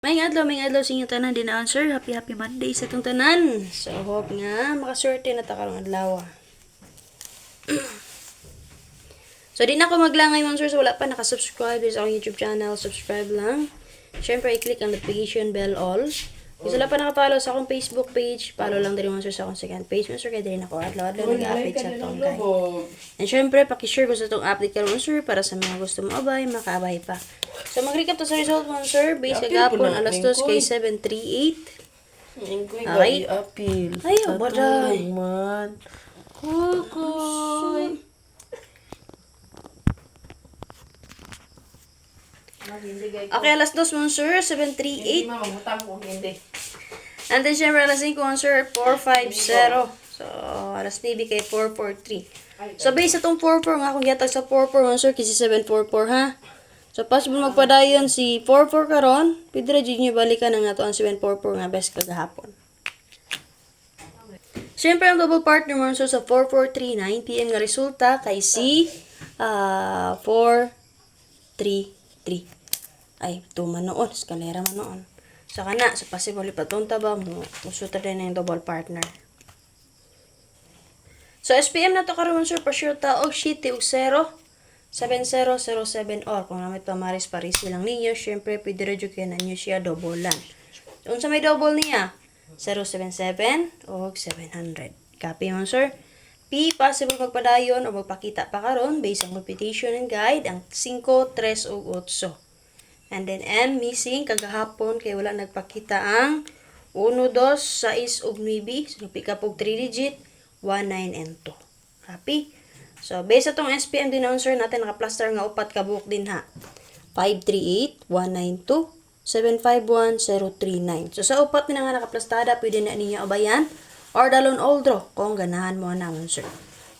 May adlaw sa inyo tanan din na answer. Happy Monday sa itong tanan. So, hope nga makaswerte na ta karong adlaw. So, di na ako maglangay mga sir. So, wala pa nakasubscribe sa akong YouTube channel. Subscribe lang. Siyempre, i-click ang notification bell all. Kung sila pa nakapollow sa akong Facebook page, follow lang din mga sir sa akong second page. Mga sir, kaya din ako adlaw-adlaw nag-update sa itong guide. And syempre, pakishare ko sa itong update ka mga sir para sa mga gusto mo abay, makaabay pa. So, mag-recap to sa result mga sir. Base kagapon, alas 2 kay 738. Ay, apil. Ayaw, baday. Man. Kukoy. Okay, alas 2 mga sir, 738. Mamutang ko hindi. And then, syempre, alas 5 mga sir, 450. So, alas 9 kay 443. So, base sa itong 44, nga kung yatag sa 44 mga sir, kasi 744 ha. So, possible magpadayon si 44 karon, pwede rin nyo balikan ang ato ang 744 nga best kagahapon. Siyempre, ang double partner mo so, sa 4439 PM nga resulta kay si 433. Ay, tuma noon, eskalera man noon. Sa kana, sa possible ipatunta ba mo, musuta din na yung double partner. So, SPM na to karon sir, pa sure ta, og sheet, og 0. 7007 or kung namit pamaris paris lang ninyo, syempre pwede rin kayo na nyo siya double lang. Kung sa may double niya, 077 o 700. Copy mo sir. P, possible magpadayon o magpakita pa karon based on computation and guide, ang 5, 3 o 8. And then M, missing, kagahapon kay wala nagpakita ang 1, 2, 6 o 9. So, pick up og 3 digit, 1, 9, and 2. Copy? So, based sa itong SPM din sir natin, naka-plaster nga upat ka buhok din ha. 538, 192, 751, 039. So, sa upat din nga naka-plastada, pwede na ninyo abayan or dalon oldro kung ganahan mo naman sir.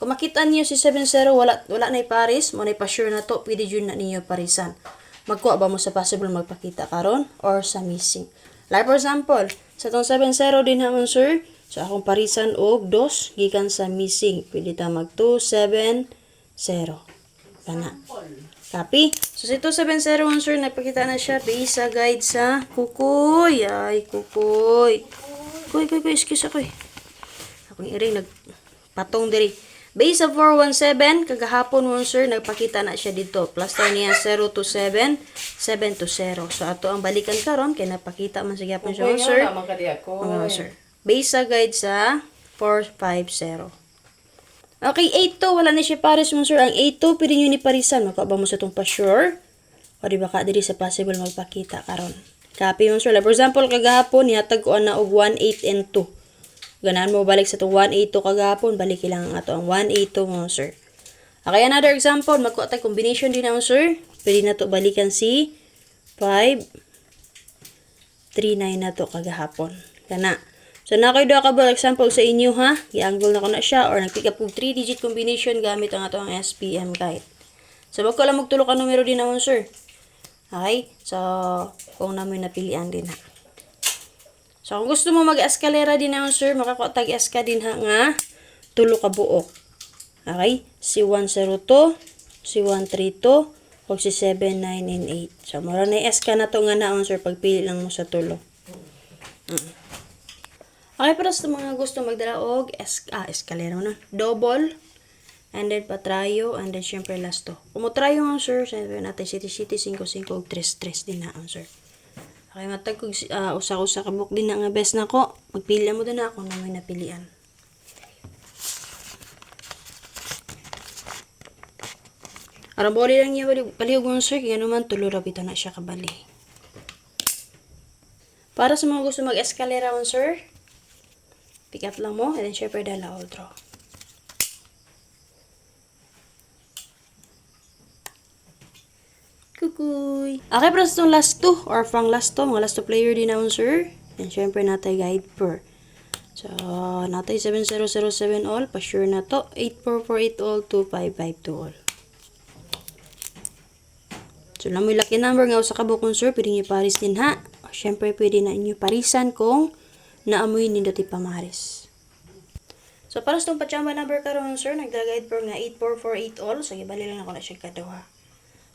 Kung makita niyo si 70, wala na paris, mo na pa-sure na to, pwede yun na ninyo parisan. Magkuha ba mo sa possible magpakita karon or sa missing. Like for example, sa itong 70 din naman sir, so, akong parisan og 2 gikan sa missing. Pwede ta mag 270. Kana. Copy? So, sa 270 sir, nagpakita na siya based sa guide sa kukoy. Ay, kukoy. Kuy, excuse ako eh. Akong iring nagpatong diri. Base sa 417, kagahapon mo sir, nagpakita na siya dito. Plaster niya 0 to 7, 7 to 0. So, ato ang balikan karon kay napakita man sa gyapon siya, sir. Sir. Base sa guide sa 450. Okay, 8 to. Wala na siya pares mo, sir. Ang 8 to, pwede nyo ni parisan. Makaba mo sa itong pa-sure. O di ba ka, diri sa possible magpakita karon. Copy mo, sir. Like, for example, kagahapon, nihatag ko na og 1, 8, and 2. Ganahan mo balik sa itong 1, 8, 2 kagahapon. Balik lang ang ato ang 1, 8, 2 mo, sir. Okay, another example. Magkuha tayo combination din na mo, sir. Pwede na to balikan si 5, 3, 9 na to kagahapon. Kana. So, nakoy doa ka ba example sa inyo ha? I-angle na ko na siya or nag-pick up kong 3-digit combination gamit ang atong SPM guide. So, wag ko lang magtulo ka numero din naman, sir. Okay? So, kung namin napilian din ha. So, kung gusto mo mag-eskalera din naman, sir, makakuha tag-eska din ha nga tulo ka buok. Okay? Si 102, si 132, o si 7, 9, and 8. So, mara na eska na to nga naon, sir, pagpili lang mo sa tulo. Okay, para sa mga gusto magdala og eskalera mo na. Double, and then patrayo, and then syempre last to. Kung mo trayo nga, sir, sabi natin city, 5, 5, og 3, din na, sir. Okay, matag kog usa-usa ka book din na nga best na ko. Magpili mo din na ako na may napilian. Aram boli lang niya palihog mo, sir, kaya naman tulo rabita na siya kabali. Para sa mga gusto mag-eskalera mo, sir, pick up lang mo, and then syempre dala all draw. Kukuy. Okay, para sa itong last 2, or pang last 2, mga last 2 player din naman, sir. And syempre natay guide per. So, natay 7007 all, pa sure na to. 8448 all, 2552 all. So, namoy lucky number nga sa kabukon, sir, pwede nyo paris din ha. O, syempre pwede na inyo parisan kung naamoy nindoti pamaris. So, para sa itong pachamba number karon, sir, nagda-guide per nga 8448 all. So, ibali lang ako na siya kaduha.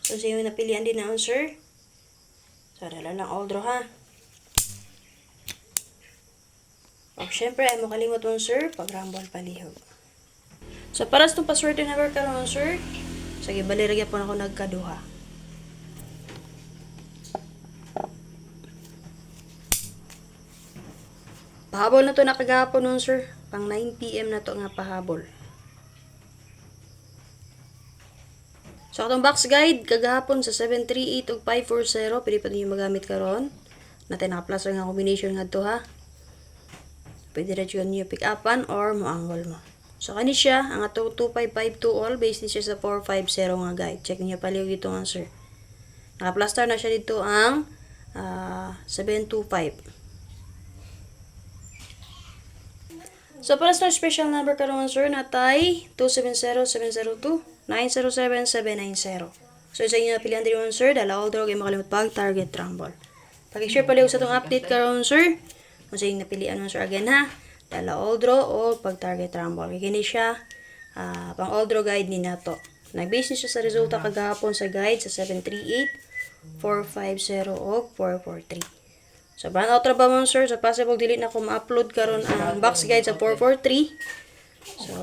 So, sa iyo napilian din na, sir. So, dala lang all draw ha. O syempre, ay mo kalimot mo, sir, pag-rumble palihog. So, para sa itong password number karon sir, sige, baliragyan po na ako nagkaduha. Pahabol na to na kagahapon nun, sir. Pang 9 PM na to nga pahabol. So, atong box guide, kagahapon sa 738 ug 540, pwede pa ninyo magamit karon. Natin naka-plus nga combination nga to, ha. Pwede rin yun pick upan or mo-angle mo. So, kani siya, ang ato 2552 all, based ni siya sa 450 nga guide. Check niyo palihog dito nga, sir. Naka-plaster na siya dito ang 725. So, para sa special number karon sir, natay 270-702-907-790. So, sa inyo napilihan din naman, sir, dala all draw, kayo makalimut pag target rumble. Pag-share palihog sa itong update karon sir, kung sa inyo napilihan naman, sir, again ha, dala all draw o pag target rumble. Kini siya, pang all draw guide ni nato. Nag-base niya sa resulta kagahapon sa guide sa 738, 450 o 443. So, brand out ba mo, sir? So, possible dili na ako ma-upload karon ang box guide sa 443. So,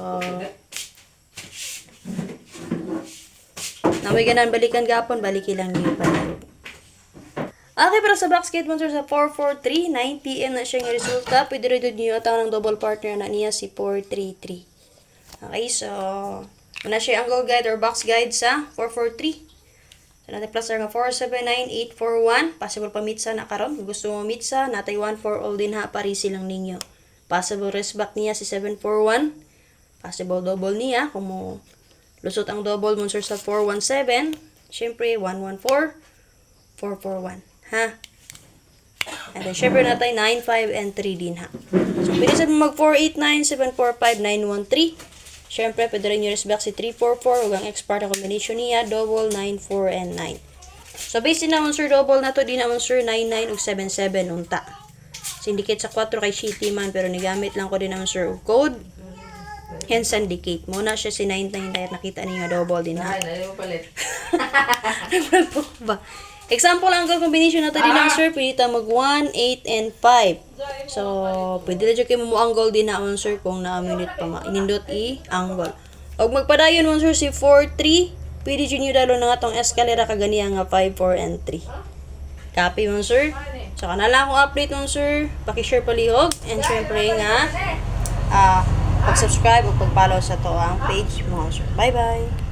namay ganan balikan gapon, baliki lang niyo pa. Okay, para sa box guide mo, sir, sa 443, 9 PM na siya yung resulta. Pwede rin niyo at ng double partner na niya si 433. Okay, so, muna siya ang angle guide or box guide sa 443. So, natin plus nga 479-841. Possible pa mitsa na karon. Kung gusto mo mitsa, natay 1 for all din ha. Parisi lang ninyo. Possible rest back niya si 741. Possible double niya. Kung mo lusot ang double mo, sir, sa 417. Siyempre, 114, 441. Ha? And then, siyempre natay 95 and 3 din ha. So, bilisan mo mag 489-745-913. Siyempre, pwede rin yung back si 344 ug ang expert na combination niya, double, 9, 4, and 9. So, based din naman, sir, double na to, di naman, sir, 9, 9 ug 7, 7 unta. Syndicate sa 4 kay shitty man, pero nigamit lang ko din naman, sir, ug code. Hence, syndicate. Muna siya si 9, 9 dahil nakita niyo double din ha. Ay, nalay mo palit. ba? Example ang combination na to din naman, sir, pwede ta mag 1, 8, and 5. So, pwede na dyan kayo mo-angle din na sir kung na-minute pa inindot i-angle. O magpadayon mo, sir, si 4-3, pwede dyan yung dalo na nga itong escalera kagania nga 5, 4, and 3. Copy mo, sir. So, kanala akong update mo, sir. Pakishare palihog. And syempre nga, pag-subscribe o pag-follow sa to ang page mo, sir. Bye-bye!